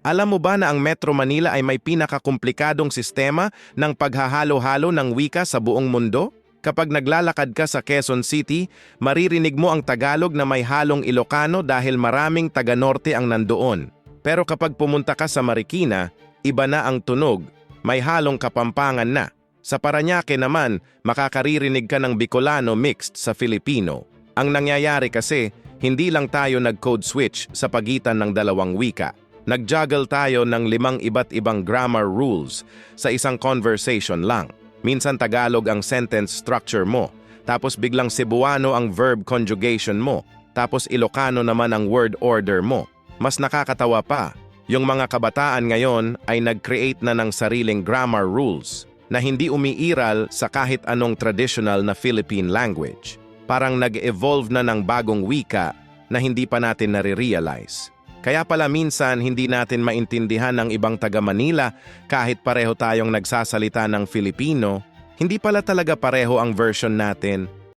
Alam mo ba na ang Metro Manila ay may pinakakomplikadong sistema ng paghahalo-halo ng wika sa buong mundo? Kapag naglalakad ka sa Quezon City, maririnig mo ang Tagalog na may halong Ilocano dahil maraming taga-norte ang nandoon. Pero kapag pumunta ka sa Marikina, iba na ang tunog, may halong Kapampangan na. Sa Parañaque naman, makakaririnig ka ng Bicolano mixed sa Filipino. Ang nangyayari kasi, hindi lang tayo nag-code switch sa pagitan ng dalawang wika. Nag-juggle tayo ng 5 iba't ibang grammar rules sa isang conversation lang. Minsan Tagalog ang sentence structure mo, tapos biglang Cebuano ang verb conjugation mo, tapos Ilocano naman ang word order mo. Mas nakakatawa pa, yung mga kabataan ngayon ay nag-create na ng sariling grammar rules na hindi umiiral sa kahit anong traditional na Philippine language. Parang nag-evolve na ng bagong wika na hindi pa natin nare-realize. Kaya pala minsan hindi natin maintindihan ng ibang taga-Manila kahit pareho tayong nagsasalita ng Filipino, hindi pala talaga pareho ang version natin.